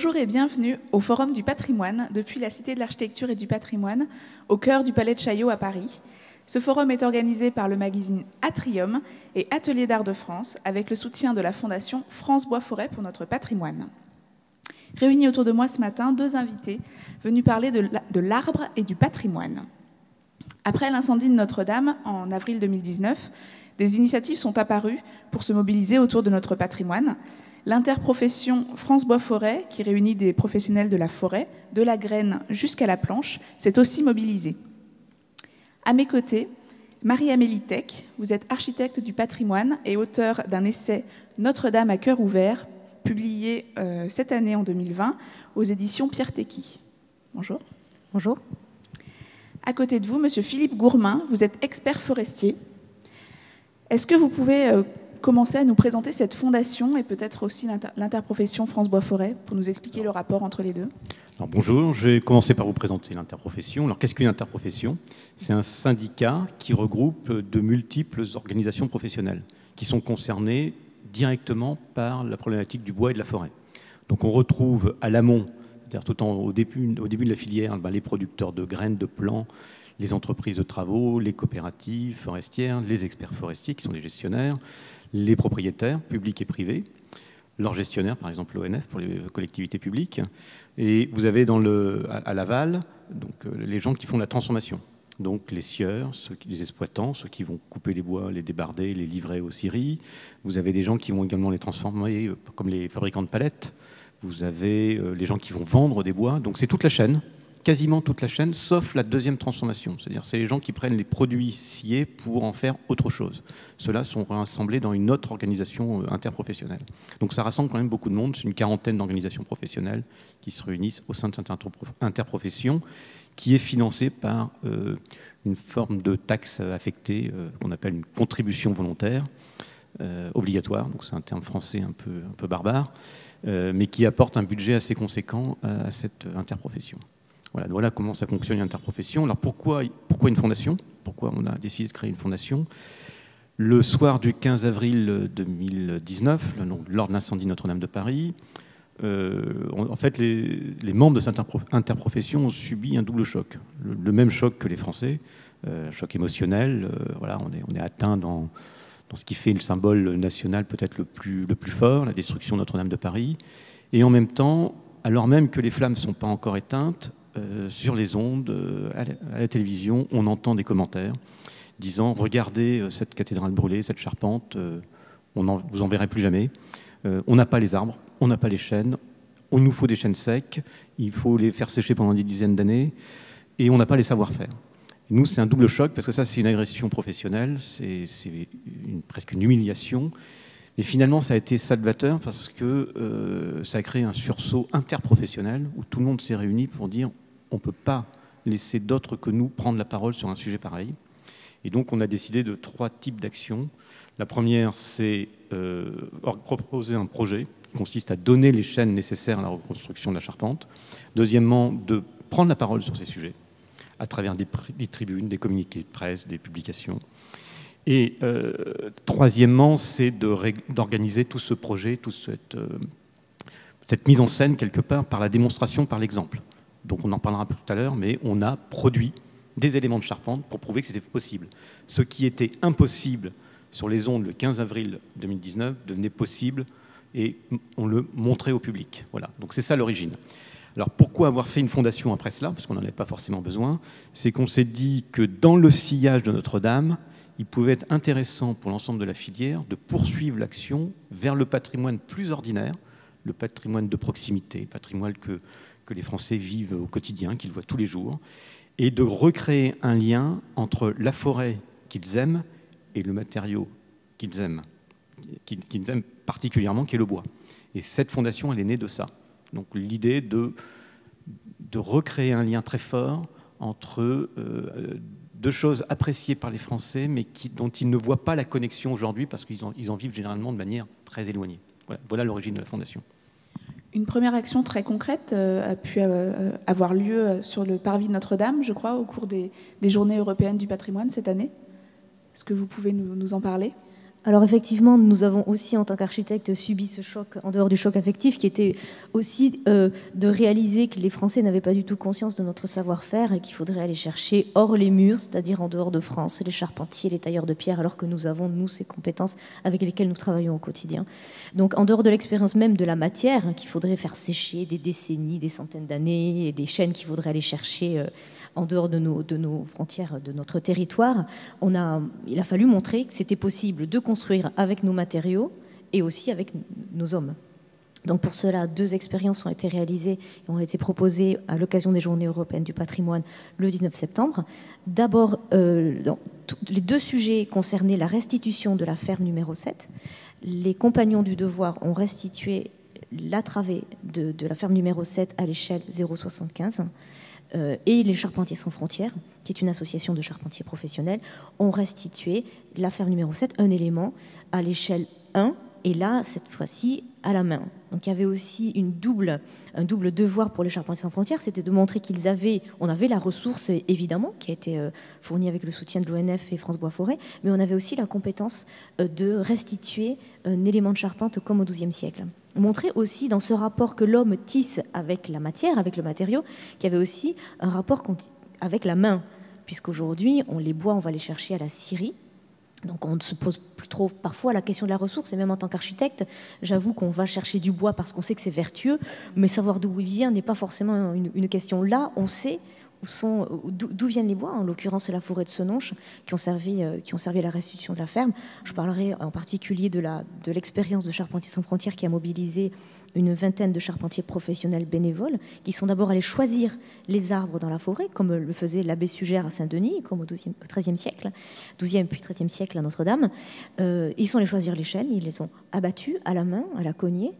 Bonjour et bienvenue au Forum du patrimoine depuis la Cité de l'Architecture et du Patrimoine, au cœur du Palais de Chaillot à Paris. Ce forum est organisé par le magazine Atrium et Atelier d'Art de France avec le soutien de la Fondation France Bois-Forêt pour notre patrimoine. Réunis autour de moi ce matin, deux invités venus parler de l'arbre et du patrimoine. Après l'incendie de Notre-Dame en avril 2019, des initiatives sont apparues pour se mobiliser autour de notre patrimoine. L'interprofession France Bois-Forêt, qui réunit des professionnels de la forêt, de la graine jusqu'à la planche, s'est aussi mobilisée. À mes côtés, Marie-Amélie Tech, vous êtes architecte du patrimoine et auteure d'un essai Notre-Dame à cœur ouvert, publié cette année en 2020 aux éditions Pierre Tecky. Bonjour. Bonjour. À côté de vous, monsieur Philippe Gourmin, vous êtes expert forestier. Est-ce que vous pouvez commencer à nous présenter cette fondation et peut-être aussi l'interprofession France Bois-Forêt pour nous expliquer le rapport entre les deux? Alors, bonjour, je vais commencer par vous présenter l'interprofession. Alors, qu'est-ce qu'une interprofession? C'est un syndicat qui regroupe de multiples organisations professionnelles qui sont concernées directement par la problématique du bois et de la forêt. Donc, on retrouve à l'amont, c'est-à-dire au début de la filière, les producteurs de graines, de plants, les entreprises de travaux, les coopératives forestières, les experts forestiers qui sont des gestionnaires, les propriétaires publics et privés, leurs gestionnaires, par exemple l'ONF pour les collectivités publiques. Et vous avez à l'aval les gens qui font la transformation. Donc les scieurs, les exploitants, ceux qui vont couper les bois, les débarder, les livrer aux scieries. Vous avez des gens qui vont également les transformer, comme les fabricants de palettes. Vous avez les gens qui vont vendre des bois. Donc c'est toute la chaîne, quasiment toute la chaîne, sauf la deuxième transformation. C'est-à-dire c'est les gens qui prennent les produits sciés pour en faire autre chose. Ceux-là sont rassemblés dans une autre organisation interprofessionnelle. Donc ça rassemble quand même beaucoup de monde. C'est une quarantaine d'organisations professionnelles qui se réunissent au sein de cette interprofession qui est financée par une forme de taxe affectée qu'on appelle une contribution volontaire obligatoire. Donc c'est un terme français un peu barbare, mais qui apporte un budget assez conséquent à cette interprofession. Voilà comment ça fonctionne une interprofession. Alors pourquoi une fondation? Pourquoi on a décidé de créer une fondation? Le soir du 15 avril 2019, lors de l'incendie de Notre-Dame de Paris, en fait, les membres de cette interprofession ont subi un double choc. Le même choc que les Français, choc émotionnel. On est atteint dans ce qui fait le symbole national peut-être le plus fort, la destruction de Notre-Dame de Paris. Et en même temps, alors même que les flammes ne sont pas encore éteintes, sur les ondes, à la télévision, on entend des commentaires disant « Regardez cette cathédrale brûlée, cette charpente, vous en verrez plus jamais. On n'a pas les arbres, on n'a pas les chênes, il nous faut des chênes secs, il faut les faire sécher pendant des dizaines d'années, et on n'a pas les savoir-faire. » Nous, c'est un double choc, parce que ça, c'est une agression professionnelle, c'est presque une humiliation. Et finalement, ça a été salvateur parce que ça a créé un sursaut interprofessionnel où tout le monde s'est réuni pour dire on ne peut pas laisser d'autres que nous prendre la parole sur un sujet pareil. Et donc, on a décidé de 3 types d'actions. La première, c'est proposer un projet qui consiste à donner les chaînes nécessaires à la reconstruction de la charpente. Deuxièmement, de prendre la parole sur ces sujets à travers des tribunes, des communiqués de presse, des publications. Et troisièmement, c'est d'organiser tout ce projet, toute cette mise en scène, quelque part, par la démonstration, par l'exemple. Donc on en parlera tout à l'heure, mais on a produit des éléments de charpente pour prouver que c'était possible. Ce qui était impossible sur les ondes le 15 avril 2019 devenait possible et on le montrait au public. Voilà, donc c'est ça l'origine. Alors pourquoi avoir fait une fondation après cela? Parce qu'on n'en avait pas forcément besoin. C'est qu'on s'est dit que dans le sillage de Notre-Dame, il pouvait être intéressant pour l'ensemble de la filière de poursuivre l'action vers le patrimoine plus ordinaire, le patrimoine de proximité, le patrimoine que les Français vivent au quotidien, qu'ils voient tous les jours, et de recréer un lien entre la forêt qu'ils aiment et le matériau qu'ils aiment particulièrement, qui est le bois. Et cette fondation, elle est née de ça. Donc l'idée de recréer un lien très fort entre deux choses appréciées par les Français, mais dont ils ne voient pas la connexion aujourd'hui parce qu'ils en vivent généralement de manière très éloignée. Voilà l'origine de la fondation. Une première action très concrète a pu avoir lieu sur le parvis de Notre-Dame, je crois, au cours des Journées européennes du patrimoine cette année. Est-ce que vous pouvez nous en parler? Alors effectivement, nous avons aussi, en tant qu'architectes, subi ce choc, en dehors du choc affectif, qui était aussi de réaliser que les Français n'avaient pas du tout conscience de notre savoir-faire et qu'il faudrait aller chercher hors les murs, c'est-à-dire en dehors de France, les charpentiers, les tailleurs de pierre, alors que nous avons, nous, ces compétences avec lesquelles nous travaillons au quotidien. Donc en dehors de l'expérience même de la matière, qu'il faudrait faire sécher des décennies, des centaines d'années, et des chaînes qu'il faudrait aller chercher en dehors de nos frontières, de notre territoire, il a fallu montrer que c'était possible de construire avec nos matériaux et aussi avec nos hommes. Donc pour cela, 2 expériences ont été réalisées et ont été proposées à l'occasion des Journées européennes du patrimoine le 19 septembre. D'abord, les 2 sujets concernaient la restitution de la ferme numéro 7. Les compagnons du devoir ont restitué la travée de la ferme numéro 7 à l'échelle 0,75. Et les Charpentiers sans frontières, qui est une association de charpentiers professionnels, ont restitué la ferme numéro 7, un élément à l'échelle 1, et là, cette fois-ci, à la main. Donc il y avait aussi un double devoir pour les Charpentiers sans frontières, c'était de montrer on avait la ressource, évidemment, qui a été fournie avec le soutien de l'ONF et France Bois Forêt, mais on avait aussi la compétence de restituer un élément de charpente comme au XIIe siècle. Montrer aussi dans ce rapport que l'homme tisse avec la matière, avec le matériau, qu'il y avait aussi un rapport avec la main, puisqu'aujourd'hui, les bois, on va les chercher à la scierie. Donc on ne se pose plus trop parfois la question de la ressource, et même en tant qu'architecte, j'avoue qu'on va chercher du bois parce qu'on sait que c'est vertueux, mais savoir d'où il vient n'est pas forcément une question. Là, on sait d'où viennent les bois, en l'occurrence la forêt de Senonches, qui ont servi à la restitution de la ferme. Je parlerai en particulier de l'expérience de Charpentiers sans frontières qui a mobilisé une vingtaine de charpentiers professionnels bénévoles qui sont d'abord allés choisir les arbres dans la forêt, comme le faisait l'abbé Sugère à Saint-Denis, comme au XIIIe siècle, XIIe puis XIIIe siècle à Notre-Dame. Ils sont allés choisir les chênes, ils les ont abattus à la main, à la cognée,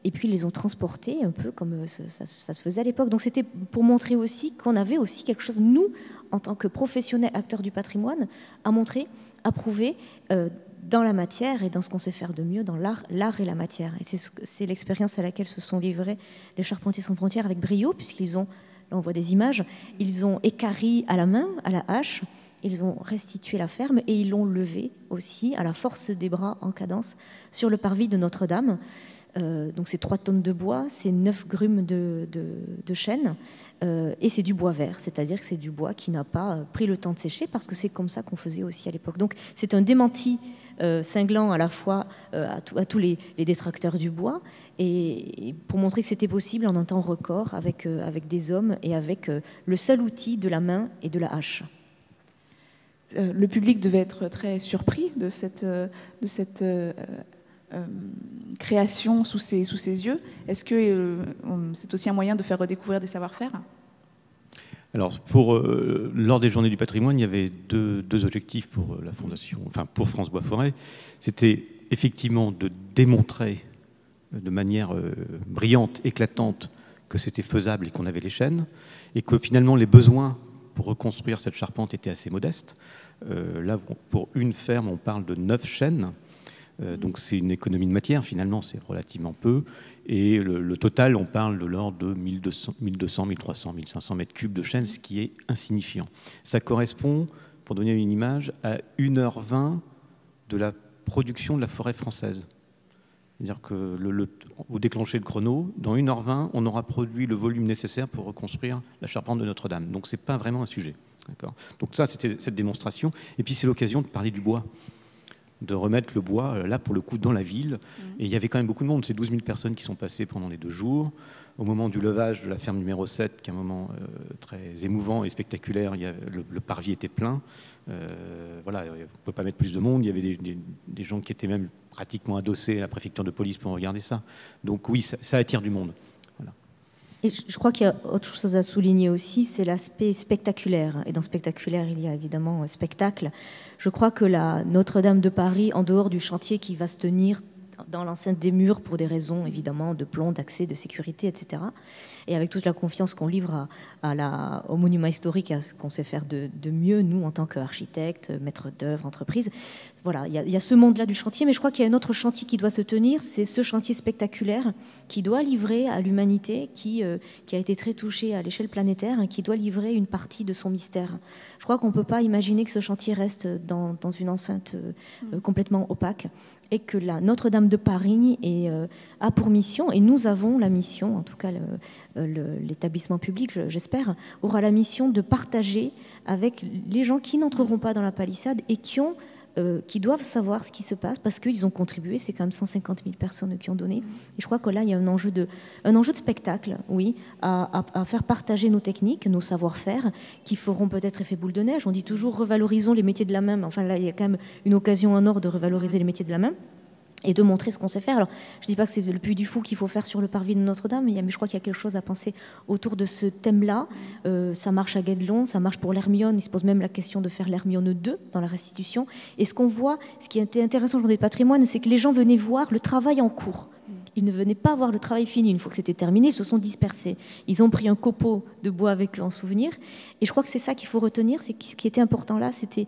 et puis ils les ont transportés un peu comme ça se faisait à l'époque. Donc c'était pour montrer aussi qu'on avait aussi quelque chose, nous, en tant que professionnels acteurs du patrimoine, à montrer, à prouver dans la matière et dans ce qu'on sait faire de mieux, dans l'art et la matière. Et c'est l'expérience à laquelle se sont livrés les Charpentiers sans frontières avec brio, puisqu'ils ont, là on voit des images, ils ont équarri à la main, à la hache, ils ont restitué la ferme et ils l'ont levée aussi à la force des bras en cadence sur le parvis de Notre-Dame. Donc c'est 3 tonnes de bois, c'est 9 grumes de chêne et c'est du bois vert, c'est-à-dire que c'est du bois qui n'a pas pris le temps de sécher parce que c'est comme ça qu'on faisait aussi à l'époque. Donc c'est un démenti cinglant à la fois à tous les détracteurs du bois et pour montrer que c'était possible en un temps record avec des hommes et avec le seul outil de la main et de la hache. Le public devait être très surpris de cette création sous ses yeux. Est-ce que c'est aussi un moyen de faire redécouvrir des savoir-faire ? Alors, lors des Journées du patrimoine, il y avait deux objectifs pour la Fondation, enfin pour France Bois Forêt. C'était effectivement de démontrer de manière brillante, éclatante, que c'était faisable et qu'on avait les chênes, et que finalement les besoins pour reconstruire cette charpente étaient assez modestes. Là, pour une ferme, on parle de 9 chênes. Donc c'est une économie de matière, finalement, c'est relativement peu. Et le total, on parle de l'ordre de 1200, 1300, 1500 mètres cubes de chêne, ce qui est insignifiant. Ça correspond, pour donner une image, à 1h20 de la production de la forêt française. C'est-à-dire que vous déclenchez le chrono, dans 1h20, on aura produit le volume nécessaire pour reconstruire la charpente de Notre-Dame. Donc ce n'est pas vraiment un sujet. Donc ça, c'était cette démonstration. Et puis c'est l'occasion de parler du bois, de remettre le bois, là, pour le coup, dans la ville. Et il y avait quand même beaucoup de monde. C'est 12 000 personnes qui sont passées pendant les 2 jours. Au moment du levage de la ferme numéro 7, qui est un moment très émouvant et spectaculaire, le parvis était plein. Voilà, on ne pouvait pas mettre plus de monde. Il y avait des gens qui étaient même pratiquement adossés à la préfecture de police pour regarder ça. Donc oui, ça attire du monde. Voilà. Et je crois qu'il y a autre chose à souligner aussi, c'est l'aspect spectaculaire. Et dans spectaculaire, il y a évidemment un spectacle. Je crois que la Notre-Dame de Paris, en dehors du chantier qui va se tenir dans l'enceinte des murs pour des raisons évidemment de plomb, d'accès, de sécurité, etc. Et avec toute la confiance qu'on livre au monument historique, à ce qu'on sait faire de mieux, nous, en tant qu'architectes, maîtres d'œuvre, entreprises. Voilà, il y a ce monde-là du chantier, mais je crois qu'il y a un autre chantier qui doit se tenir, c'est ce chantier spectaculaire qui doit livrer à l'humanité, qui a été très touchée à l'échelle planétaire, qui doit livrer une partie de son mystère. Je crois qu'on ne peut pas imaginer que ce chantier reste dans une enceinte complètement opaque, et que la Notre-Dame de Paris a pour mission, et nous avons la mission, en tout cas l'établissement public, j'espère, aura la mission de partager avec les gens qui n'entreront pas dans la palissade et qui doivent savoir ce qui se passe parce qu'ils ont contribué. C'est quand même 150 000 personnes qui ont donné. Et je crois que là, il y a un enjeu de spectacle, oui, à faire partager nos techniques, nos savoir-faire, qui feront peut-être effet boule de neige. On dit toujours revalorisons les métiers de la main. Enfin, là, il y a quand même une occasion en or de revaloriser les métiers de la main et de montrer ce qu'on sait faire. Alors, je ne dis pas que c'est le Puy du Fou qu'il faut faire sur le parvis de Notre-Dame, mais je crois qu'il y a quelque chose à penser autour de ce thème-là. Ça marche à Guédelon, ça marche pour l'Hermione. Il se pose même la question de faire l'Hermione 2 dans la restitution. Et ce qu'on voit, ce qui était intéressant au Journée du patrimoine, c'est que les gens venaient voir le travail en cours. Ils ne venaient pas voir le travail fini. Une fois que c'était terminé, ils se sont dispersés. Ils ont pris un copeau de bois avec eux en souvenir. Et je crois que c'est ça qu'il faut retenir. C'est que ce qui était important là, c'était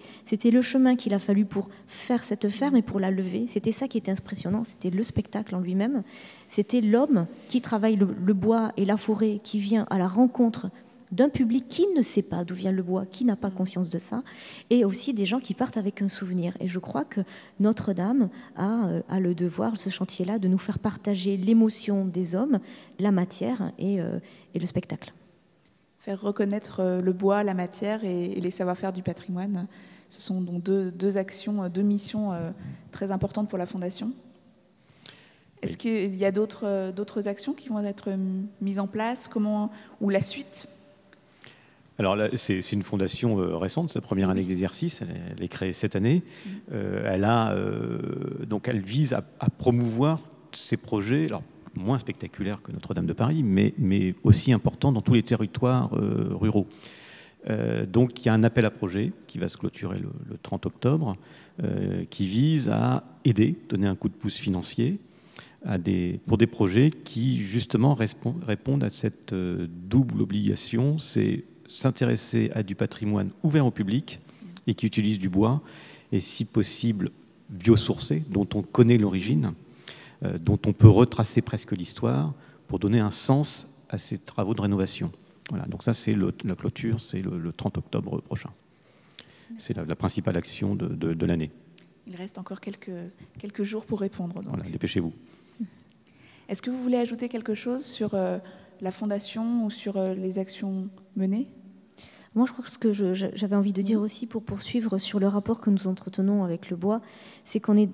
le chemin qu'il a fallu pour faire cette ferme et pour la lever. C'était ça qui était impressionnant. C'était le spectacle en lui-même. C'était l'homme qui travaille le bois et la forêt, qui vient à la rencontre d'un public qui ne sait pas d'où vient le bois, qui n'a pas conscience de ça, et aussi des gens qui partent avec un souvenir. Et je crois que Notre-Dame a le devoir, ce chantier-là, de nous faire partager l'émotion des hommes, la matière et le spectacle. Faire reconnaître le bois, la matière et les savoir-faire du patrimoine, ce sont donc deux actions, deux missions très importantes pour la Fondation. Est-ce qu'il y a d'autres actions qui vont être mises en place, ou la suite ? Alors là, c'est une fondation récente, sa première année d'exercice, elle est créée cette année. Donc elle vise à promouvoir ces projets, alors moins spectaculaires que Notre-Dame de Paris, mais aussi importants dans tous les territoires ruraux. Donc il y a un appel à projet qui va se clôturer le 30 octobre, qui vise à aider, donner un coup de pouce financier pour des projets qui justement répondent à cette double obligation, c'est s'intéresser à du patrimoine ouvert au public et qui utilise du bois et si possible biosourcé, dont on connaît l'origine, dont on peut retracer presque l'histoire pour donner un sens à ces travaux de rénovation. Voilà, donc ça c'est la clôture, c'est le 30 octobre prochain. C'est la principale action de l'année. Il reste encore quelques jours pour répondre. Donc. Voilà, dépêchez-vous. Est-ce que vous voulez ajouter quelque chose sur la Fondation ou sur les actions menées ? Moi, je crois que ce que j'avais envie de dire aussi pour poursuivre sur le rapport que nous entretenons avec le bois, c'est qu'on est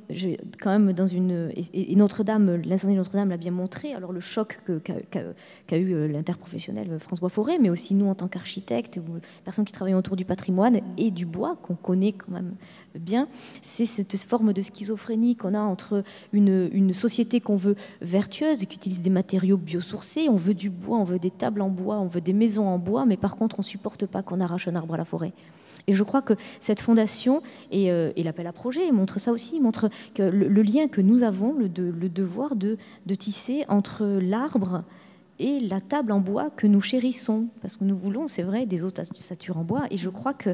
quand même dans une... Et Notre-Dame, l'incendie de Notre-Dame l'a bien montré, alors le choc qu'a eu l'interprofessionnel France Bois-Forêt, mais aussi nous en tant qu'architectes ou personnes qui travaillent autour du patrimoine et du bois, qu'on connaît quand même bien, c'est cette forme de schizophrénie qu'on a entre une société qu'on veut vertueuse, qui utilise des matériaux biosourcés, on veut du bois, on veut des tables en bois, on veut des maisons en bois, mais par contre on ne supporte pas qu'on arrache un arbre à la forêt. Et je crois que cette fondation et l'appel à projet montre ça aussi, montre que le lien que nous avons, le devoir de tisser entre l'arbre et la table en bois que nous chérissons, parce que nous voulons, c'est vrai, des ossature en bois, et je crois que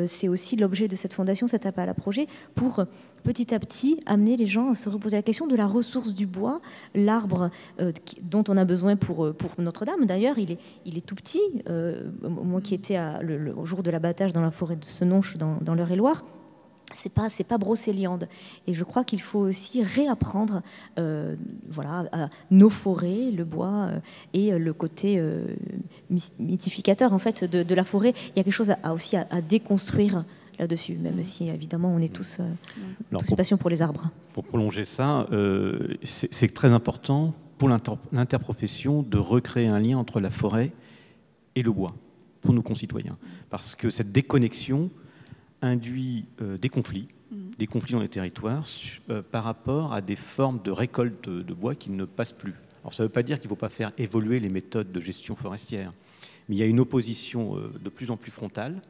c'est aussi l'objet de cette fondation, cet appel à projet, pour petit à petit amener les gens à se reposer la question de la ressource du bois, l'arbre dont on a besoin pour Notre-Dame. D'ailleurs, il est tout petit. Moi qui étais au jour de l'abattage dans la forêt de Senonches, dans l'Eure-et-Loire, c'est pas brocéliande. Et je crois qu'il faut aussi réapprendre à nos forêts, le bois et le côté mythificateur en fait de la forêt. Il y a quelque chose aussi à déconstruire là-dessus, même si évidemment on est tous passion pour les arbres. Pour prolonger ça, c'est très important pour l'interprofession de recréer un lien entre la forêt et le bois pour nos concitoyens. Parce que cette déconnexion induit des conflits dans les territoires par rapport à des formes de récolte de bois qui ne passent plus. Alors ça ne veut pas dire qu'il ne faut pas faire évoluer les méthodes de gestion forestière, mais il y a une opposition de plus en plus frontale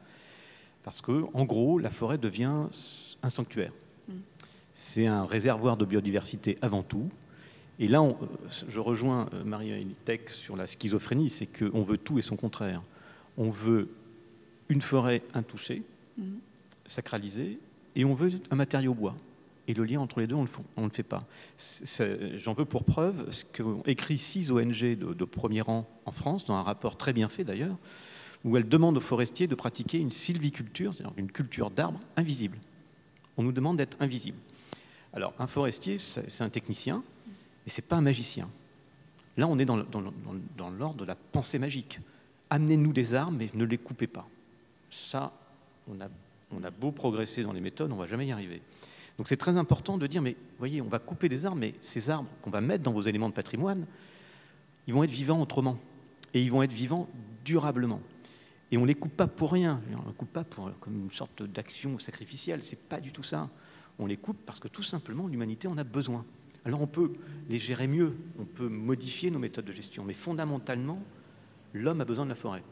parce que, en gros, la forêt devient un sanctuaire. C'est un réservoir de biodiversité avant tout. Et là, je rejoins Marie-Tech sur la schizophrénie, c'est qu'on veut tout et son contraire. On veut une forêt intouchée, sacralisée, et on veut un matériau bois. Et le lien entre les deux, on ne le fait pas. J'en veux pour preuve ce qu'ont écrit 6 ONG de premier rang en France, dans un rapport très bien fait d'ailleurs, où elles demandent aux forestiers de pratiquer une sylviculture, c'est-à-dire une culture d'arbres invisible. On nous demande d'être invisible. Alors, un forestier, c'est un technicien, mais ce n'est pas un magicien. Là, on est dans l'ordre de la pensée magique. Amenez-nous des arbres, mais ne les coupez pas. Ça, on a beau progresser dans les méthodes, on ne va jamais y arriver. Donc c'est très important de dire, mais voyez, on va couper des arbres, mais ces arbres qu'on va mettre dans vos éléments de patrimoine, ils vont être vivants autrement. Et ils vont être vivants durablement. Et on ne les coupe pas pour rien. On ne les coupe pas comme une sorte d'action sacrificielle. Ce n'est pas du tout ça. On les coupe parce que tout simplement, l'humanité en a besoin. Alors on peut les gérer mieux, on peut modifier nos méthodes de gestion, mais fondamentalement, l'homme a besoin de la forêt.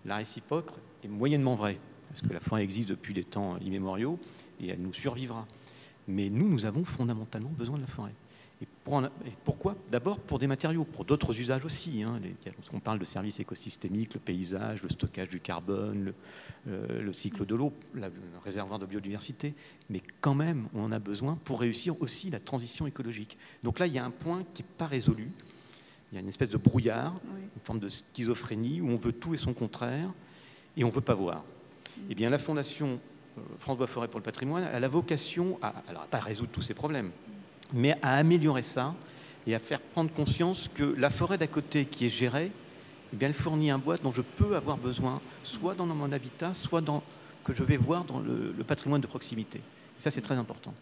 La réciproque est moyennement vraie, parce que la forêt existe depuis des temps immémoriaux, et elle nous survivra. Mais nous avons fondamentalement besoin de la forêt. Et pourquoi? D'abord pour des matériaux, pour d'autres usages aussi. On parle de services écosystémiques, le paysage, le stockage du carbone, le cycle de l'eau, le réservoir de biodiversité. Mais quand même, on en a besoin pour réussir aussi la transition écologique. Donc là, il y a un point qui n'est pas résolu. Il y a une espèce de brouillard, une forme de schizophrénie, où on veut tout et son contraire, et on ne veut pas voir. Eh bien, la Fondation France Bois Forêt pour le patrimoine a la vocation à pas résoudre tous ces problèmes, mais à améliorer ça et à faire prendre conscience que la forêt d'à côté qui est gérée, eh bien, elle fournit un bois dont je peux avoir besoin, soit dans mon habitat, soit que je vais voir dans le patrimoine de proximité. Et ça, c'est très important.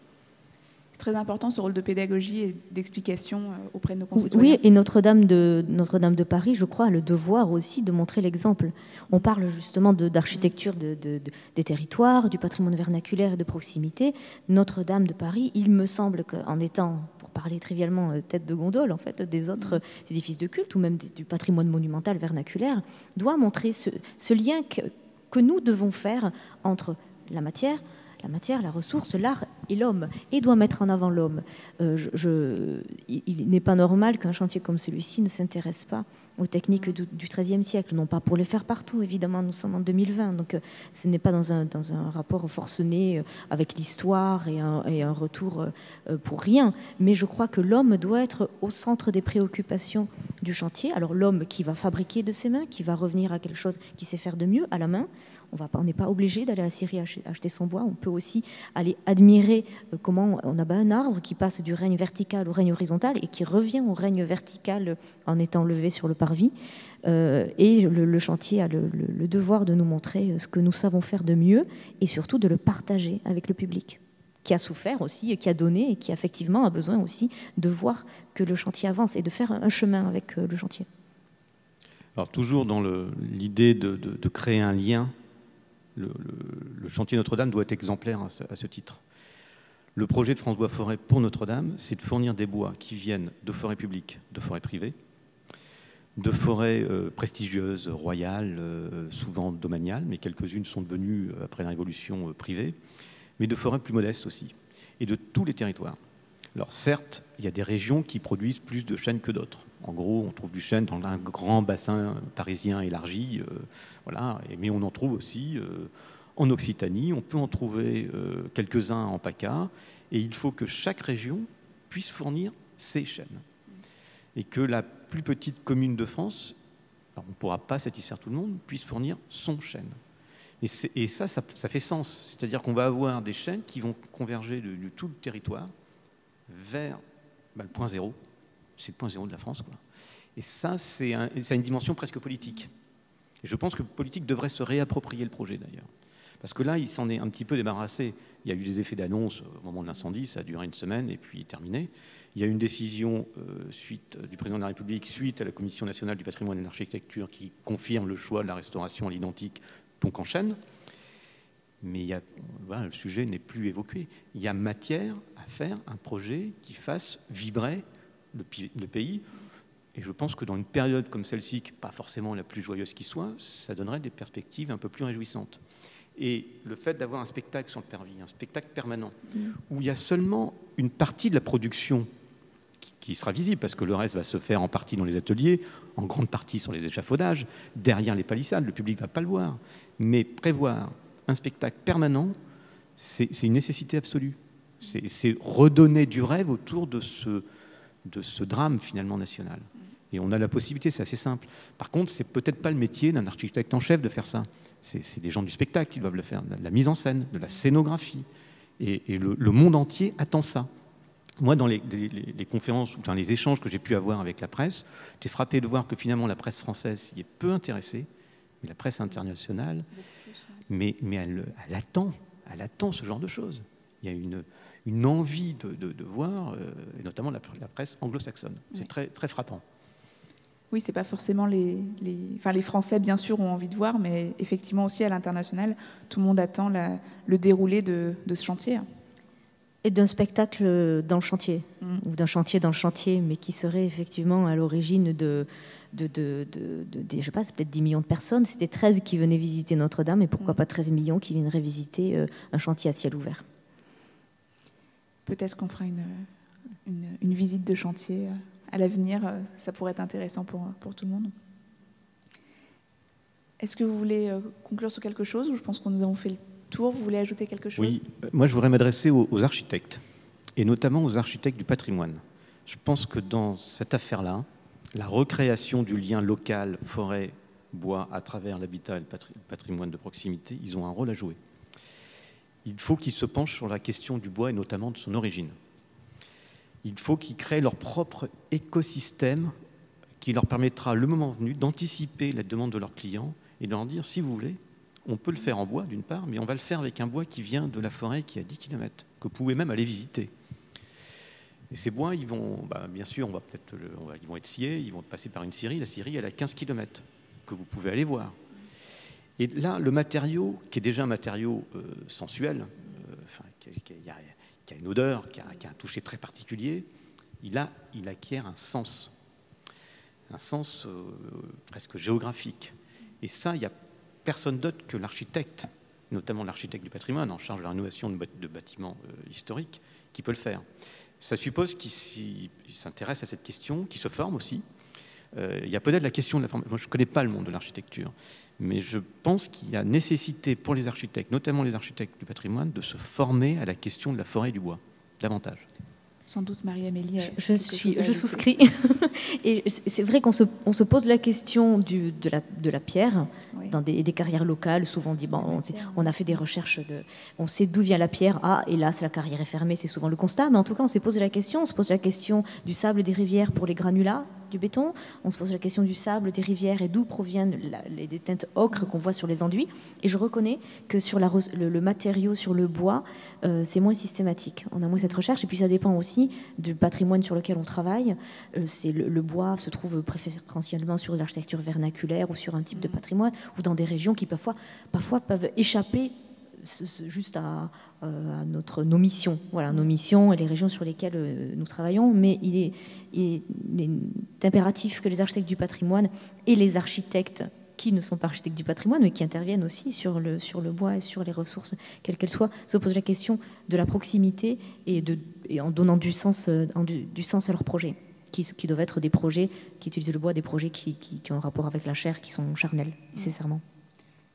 C'est très important ce rôle de pédagogie et d'explication auprès de nos concitoyens. Oui, et Notre-Dame de Paris, je crois, a le devoir aussi de montrer l'exemple. On parle justement d'architecture des territoires, du patrimoine vernaculaire et de proximité. Notre-Dame de Paris, il me semble qu'en étant, pour parler trivialement, tête de gondole en fait, des autres édifices de culte ou même du patrimoine monumental vernaculaire, doit montrer ce lien que nous devons faire entre la matière, la ressource, l'art et l'homme, et doit mettre en avant l'homme. Il n'est pas normal qu'un chantier comme celui-ci ne s'intéresse pas aux techniques du XIIIe siècle, non pas pour les faire partout, évidemment, nous sommes en 2020, donc ce n'est pas dans un rapport forcené avec l'histoire et un retour pour rien, mais je crois que l'homme doit être au centre des préoccupations du chantier. Alors l'homme qui va fabriquer de ses mains, qui va revenir à quelque chose qu'il sait faire de mieux, à la main. On n'est pas obligé d'aller à la Syrie acheter son bois, on peut aussi aller admirer comment on abat un arbre qui passe du règne vertical au règne horizontal et qui revient au règne vertical en étant levé sur le parvis. Et le chantier a le devoir de nous montrer ce que nous savons faire de mieux et surtout de le partager avec le public, qui a souffert aussi et qui a donné et qui effectivement a besoin aussi de voir que le chantier avance et de faire un chemin avec le chantier. Alors toujours dans l'idée de créer un lien, le chantier Notre-Dame doit être exemplaire à ce titre. Le projet de France Bois Forêt pour Notre-Dame, c'est de fournir des bois qui viennent de forêts publiques, de forêts privées, de forêts prestigieuses, royales, souvent domaniales, mais quelques-unes sont devenues, après la Révolution, privées, mais de forêts plus modestes aussi, et de tous les territoires. Alors certes, il y a des régions qui produisent plus de chênes que d'autres. En gros, on trouve du chêne dans un grand bassin parisien élargi, voilà, mais on en trouve aussi en Occitanie, on peut en trouver quelques-uns en PACA, et il faut que chaque région puisse fournir ses chênes. Et que la plus petite commune de France, alors on ne pourra pas satisfaire tout le monde, puisse fournir son chêne. Et ça fait sens. C'est-à-dire qu'on va avoir des chênes qui vont converger de tout le territoire vers le point zéro. C'est le point zéro de la France, quoi. Et ça a une dimension presque politique. Et je pense que le politique devrait se réapproprier le projet, d'ailleurs. Parce que là, il s'en est un petit peu débarrassé. Il y a eu des effets d'annonce au moment de l'incendie, ça a duré une semaine et puis terminé. Il y a eu une décision du président de la République suite à la Commission nationale du patrimoine et de l'architecture qui confirme le choix de la restauration à l'identique, donc en chêne. Mais le sujet n'est plus évoqué. Il y a matière à faire un projet qui fasse vibrer le pays. Et je pense que dans une période comme celle-ci, qui n'est pas forcément la plus joyeuse qui soit, ça donnerait des perspectives un peu plus réjouissantes. Et le fait d'avoir un spectacle sur le parvis, un spectacle permanent, où il y a seulement une partie de la production qui sera visible, parce que le reste va se faire en partie dans les ateliers, en grande partie sur les échafaudages, derrière les palissades, le public ne va pas le voir. Mais prévoir un spectacle permanent, c'est une nécessité absolue. C'est redonner du rêve autour de ce drame finalement national. Et on a la possibilité, c'est assez simple. Par contre, c'est peut-être pas le métier d'un architecte en chef de faire ça. C'est des gens du spectacle qui doivent le faire, de la mise en scène, de la scénographie. Et le monde entier attend ça. Moi, dans les conférences, enfin les échanges que j'ai pu avoir avec la presse, j'étais frappé de voir que finalement la presse française s'y est peu intéressée, mais la presse internationale, mais elle attend ce genre de choses. Il y a une envie de voir, et notamment la presse anglo-saxonne. C'est très, très frappant. Oui, c'est pas forcément les Français, bien sûr, ont envie de voir, mais effectivement aussi à l'international, tout le monde attend le déroulé de ce chantier. Et d'un spectacle dans le chantier, ou d'un chantier dans le chantier, mais qui serait effectivement à l'origine de je sais pas, c'est peut-être 10 millions de personnes. C'était 13 qui venaient visiter Notre-Dame, et pourquoi pas 13 millions qui viendraient visiter un chantier à ciel ouvert. Peut-être qu'on fera une visite de chantier à l'avenir. Ça pourrait être intéressant pour tout le monde. Est-ce que vous voulez conclure sur quelque chose, ou je pense que nous avons fait le tour? Vous voulez ajouter quelque chose? Oui, moi je voudrais m'adresser aux architectes, et notamment aux architectes du patrimoine. Je pense que dans cette affaire-là, la recréation du lien local, forêt, bois, à travers l'habitat et le patrimoine de proximité, ils ont un rôle à jouer. Il faut qu'ils se penchent sur la question du bois et notamment de son origine. Il faut qu'ils créent leur propre écosystème qui leur permettra, le moment venu, d'anticiper la demande de leurs clients et de leur dire, si vous voulez, on peut le faire en bois d'une part, mais on va le faire avec un bois qui vient de la forêt qui est à 10 km, que vous pouvez même aller visiter. Et ces bois, ils vont, bien sûr, ils vont être sciés, ils vont passer par une scierie. La scierie, elle a 15 km, que vous pouvez aller voir. Et là, le matériau, qui est déjà un matériau sensuel, qui a une odeur, qui a un toucher très particulier, il acquiert un sens presque géographique. Et ça, il n'y a personne d'autre que l'architecte, notamment l'architecte du patrimoine, en charge de la rénovation de bâtiments historiques, qui peut le faire. Ça suppose qu'il s'intéresse à cette question, qu'il se forme aussi. Il y a peut-être la question de la formation. Moi, je ne connais pas le monde de l'architecture, mais je pense qu'il y a nécessité pour les architectes, notamment les architectes du patrimoine, de se former à la question de la forêt et du bois, davantage. Sans doute Marie-Amélie. Je souscris. Et c'est vrai qu'on se pose la question de la pierre, oui, dans des carrières locales. Souvent on dit, on a fait des recherches, on sait d'où vient la pierre. Ah, hélas, la carrière est fermée, c'est souvent le constat. Mais en tout cas, on s'est posé la question. On se pose la question du sable des rivières pour les granulats du béton. On se pose la question du sable des rivières et d'où proviennent les teintes ocre qu'on voit sur les enduits. Et je reconnais que sur le matériau, sur le bois, c'est moins systématique. On a moins cette recherche. Et puis ça dépend aussi du patrimoine sur lequel on travaille. Le bois se trouve préférentiellement sur l'architecture vernaculaire ou sur un type de patrimoine, ou dans des régions qui parfois peuvent échapper juste à nos missions. Voilà, nos missions et les régions sur lesquelles nous travaillons. Mais il est impératif que les architectes du patrimoine et les architectes qui ne sont pas architectes du patrimoine, mais qui interviennent aussi sur le bois et sur les ressources, quelles qu'elles soient, se posent la question de la proximité et en donnant du sens à leurs projets, qui doivent être des projets qui utilisent le bois, des projets qui ont un rapport avec la chair, qui sont charnels, nécessairement.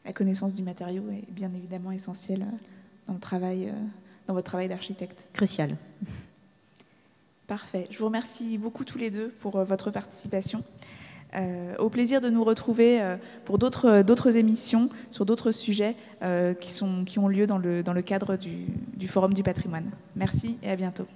La connaissance du matériau est bien évidemment essentielle dans votre travail d'architecte. Crucial. Parfait. Je vous remercie beaucoup tous les deux pour votre participation. Au plaisir de nous retrouver pour d'autres émissions sur d'autres sujets qui ont lieu dans le cadre du Forum du patrimoine. Merci et à bientôt.